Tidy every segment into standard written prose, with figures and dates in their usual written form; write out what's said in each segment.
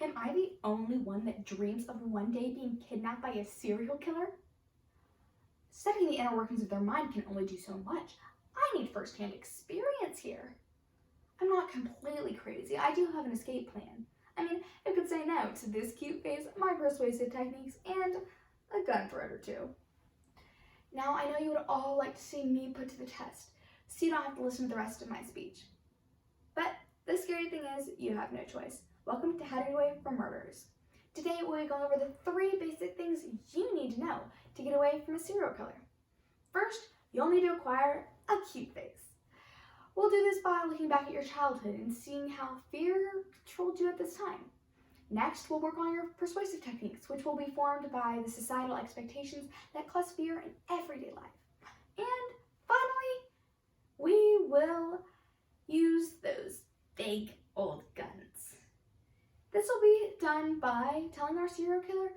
Am I the only one that dreams of one day being kidnapped by a serial killer? Studying the inner workings of their mind can only do so much. I need first-hand experience here. I'm not completely crazy. I do have an escape plan. I mean, I could say no to this cute face, my persuasive techniques, and a gun threat or two. Now, I know you would all like to see me put to the test, so you don't have to listen to the rest of my speech. But the scary thing is, you have no choice. Welcome to Headed Away from Murders. Today, we'll be going over the 3 basic things you need to know to get away from a serial killer. First, you'll need to acquire a cute face. We'll do this by looking back at your childhood and seeing how fear controlled you at this time. Next, we'll work on your persuasive techniques, which will be formed by the societal expectations that cause fear in everyday life. And finally, we will use those big old guns. This will be done by telling our serial killer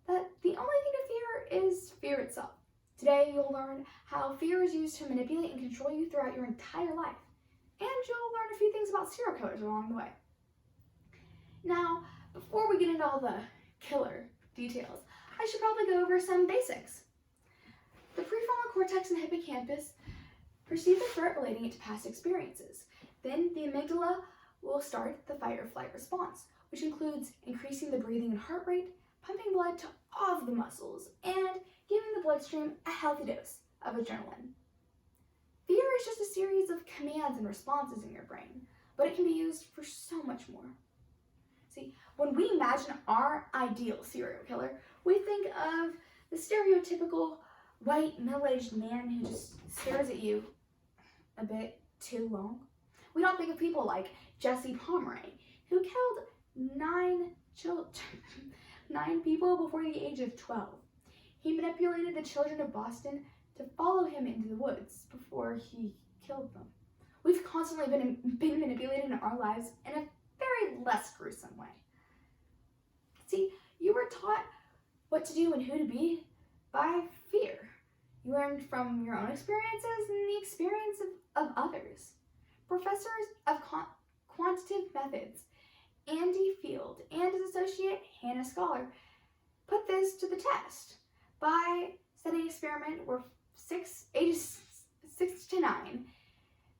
that the only thing to fear is fear itself. Today, you'll learn how fear is used to manipulate and control you throughout your entire life. And you'll learn a few things about serial killers along the way. Now, before we get into all the killer details, I should probably go over some basics. The prefrontal cortex and hippocampus perceive the threat relating it to past experiences. Then the amygdala will start the fight or flight response, which includes increasing the breathing and heart rate, pumping blood to all of the muscles, and giving the bloodstream a healthy dose of adrenaline. Fear is just a series of commands and responses in your brain, but it can be used for so much more. See, when we imagine our ideal serial killer, we think of the stereotypical white middle-aged man who just stares at you a bit too long. We don't think of people like Jesse Pomeroy, who killed 9 people before the age of 12. He manipulated the children of Boston to follow him into the woods before he killed them. We've constantly been manipulated in our lives in a very less gruesome way. See, you were taught what to do and who to be by fear. You learned from your own experiences and the experience of others. Professors of quantitative methods, Andy Field, and his associate, Hannah Scholar, put this to the test by studying an experiment where ages 6 to 9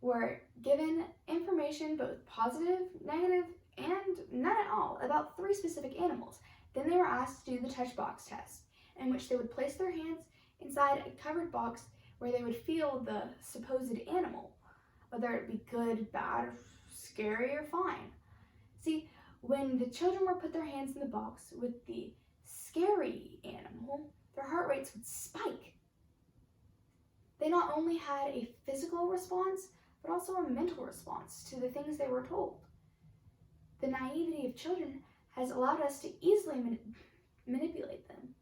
were given information, both positive, negative, and none at all, about 3 specific animals. Then they were asked to do the touch box test, in which they would place their hands inside a covered box where they would feel the supposed animal, whether it be good, bad, or scary, or fine. See, when the children were put their hands in the box with the scary animal, their heart rates would spike. They not only had a physical response, but also a mental response to the things they were told. The naivety of children has allowed us to easily manipulate them,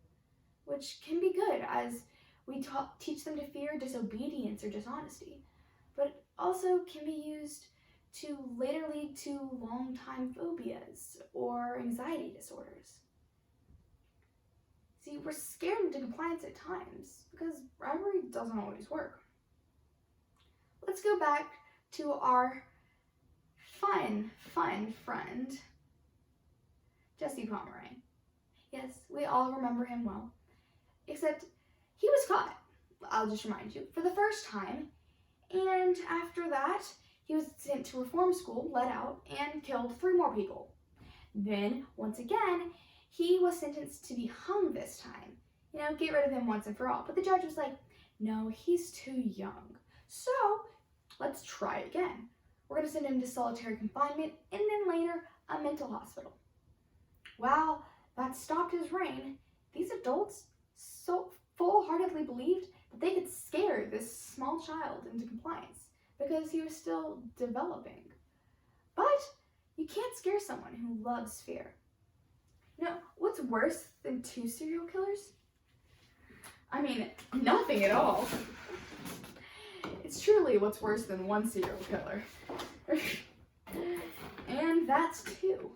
which can be good as we teach them to fear disobedience or dishonesty, but also can be used to later lead to long-time phobias or anxiety disorders. See, we're scared into compliance at times because bribery doesn't always work. Let's go back to our fun friend, Jesse Pomeroy. Yes, we all remember him well, except he was caught, I'll just remind you, for the first time, and after that, he was sent to reform school, let out, and killed 3 more people. Then, once again, he was sentenced to be hung this time. Get rid of him once and for all. But the judge was like, no, he's too young. So, let's try again. We're going to send him to solitary confinement and then later a mental hospital. While that stopped his reign, these adults so full-heartedly believed that they could scare this small child into compliance because he was still developing. But you can't scare someone who loves fear. What's worse than 2 serial killers? I mean, nothing at all. It's truly what's worse than 1 serial killer. And that's 2.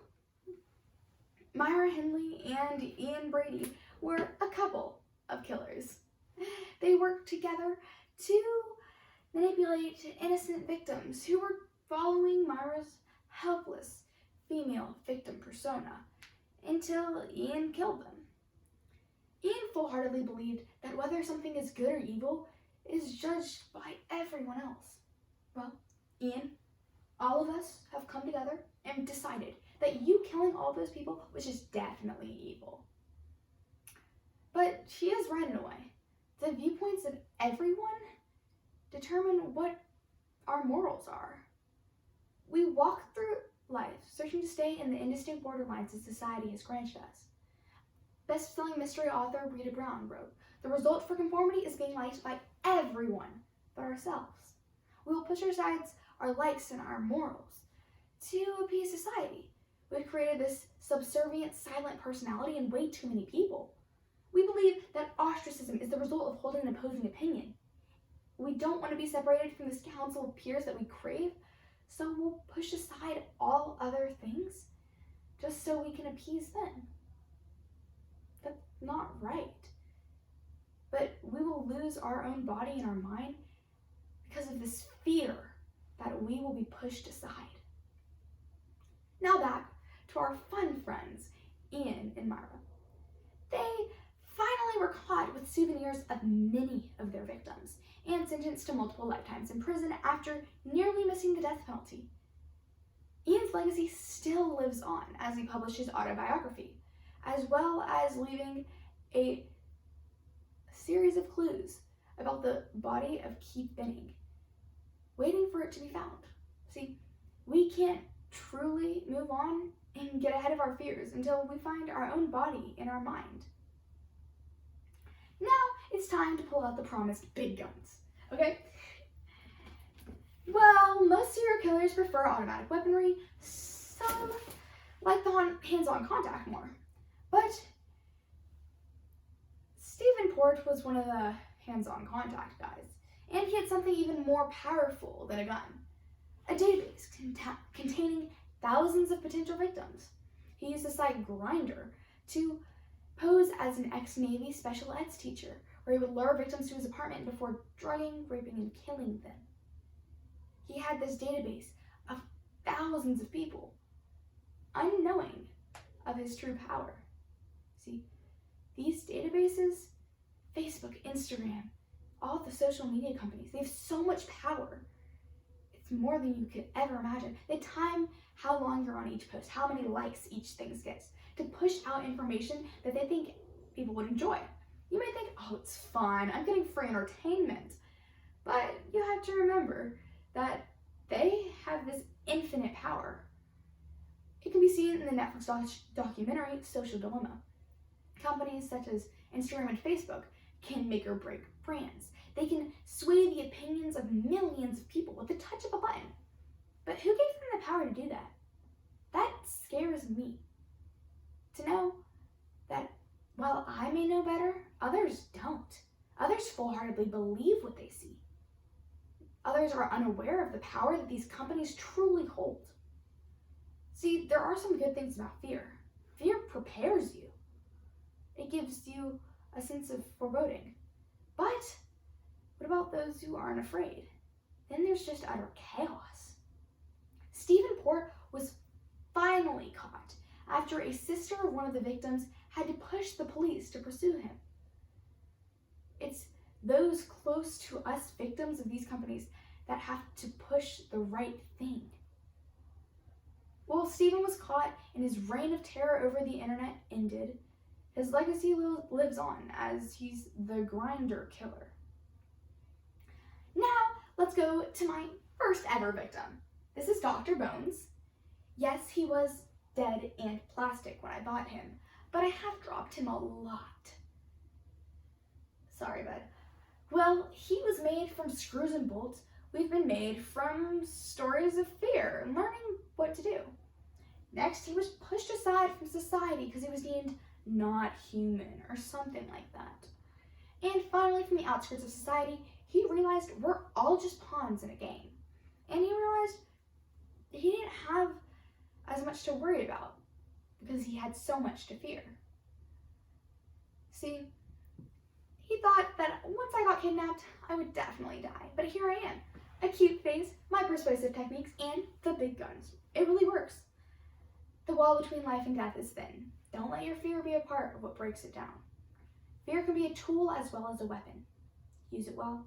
Myra Hindley and Ian Brady were a couple of killers. They worked together to manipulate innocent victims who were following Myra's helpless, female victim persona until Ian killed them. Ian full-heartedly believed that whether something is good or evil is judged by everyone else. Well, Ian, all of us have come together and decided that you killing all those people was just definitely evil. But she is right in a way. The viewpoints of everyone determine what our morals are. We walk through life searching to stay in the indistinct borderlines that society has granted us. Best-selling mystery author Rita Brown wrote, "The result for conformity is being liked by everyone but ourselves. We will push aside our likes and our morals to appease society. We've created this subservient, silent personality in way too many people. We believe that ostracism is the result of holding an opposing opinion. We don't want to be separated from this council of peers that we crave, so we'll push aside all other things just so we can appease them. That's not right. But we will lose our own body and our mind because of this fear that we will be pushed aside." Now back to our fun friends, Ian and Myra. They finally were caught with souvenirs of many of their victims and sentenced to multiple lifetimes in prison after nearly missing the death penalty. Ian's legacy still lives on as he published his autobiography, as well as leaving a series of clues about the body of Keith Benning, waiting for it to be found. See, we can't truly move on and get ahead of our fears until we find our own body in our mind. Now it's time to pull out the promised big guns, okay? Well, most serial killers prefer automatic weaponry. Some like the hands-on contact more. But Stephen Port was one of the hands-on contact guys, and he had something even more powerful than a gun: a database containing thousands of potential victims. He used the site Grindr to pose as an ex-Navy special ed teacher, where he would lure victims to his apartment before drugging, raping, and killing them. He had this database of thousands of people, unknowing of his true power. See, these databases, Facebook, Instagram, all the social media companies, they have so much power. It's more than you could ever imagine. They time how long you're on each post, how many likes each thing gets, to push out information that they think people would enjoy. You may think, oh, it's fun, I'm getting free entertainment. But you have to remember that they have this infinite power. It can be seen in the Netflix documentary Social Dilemma. Companies such as Instagram and Facebook can make or break brands. They can sway the opinions of millions of people with the touch of a button. But who gave them the power to do that? That scares me. To know that while I may know better, others don't. Others full-heartedly believe what they see. Others are unaware of the power that these companies truly hold. See, there are some good things about fear. Fear prepares you. It gives you a sense of foreboding. But what about those who aren't afraid? Then there's just utter chaos. Stephen Port was finally caught after a sister of one of the victims had to push the police to pursue him. It's those close to us victims of these companies that have to push the right thing. Well, Stephen was caught and his reign of terror over the internet ended. His legacy lives on as he's the Grindr killer. Now, let's go to my first ever victim. This is Dr. Bones. Yes, he was dead and plastic when I bought him, but I have dropped him a lot. Sorry, bud. Well, he was made from screws and bolts. We've been made from stories of fear and learning what to do. Next, he was pushed aside from society because he was deemed not human or something like that. And finally, from the outskirts of society, he realized we're all just pawns in a game. And he realized he didn't have as much to worry about because he had so much to fear. See, he thought that once I got kidnapped, I would definitely die. But here I am, a cute face, my persuasive techniques, and the big guns. It really works. The wall between life and death is thin. Don't let your fear be a part of what breaks it down. Fear can be a tool as well as a weapon. Use it well,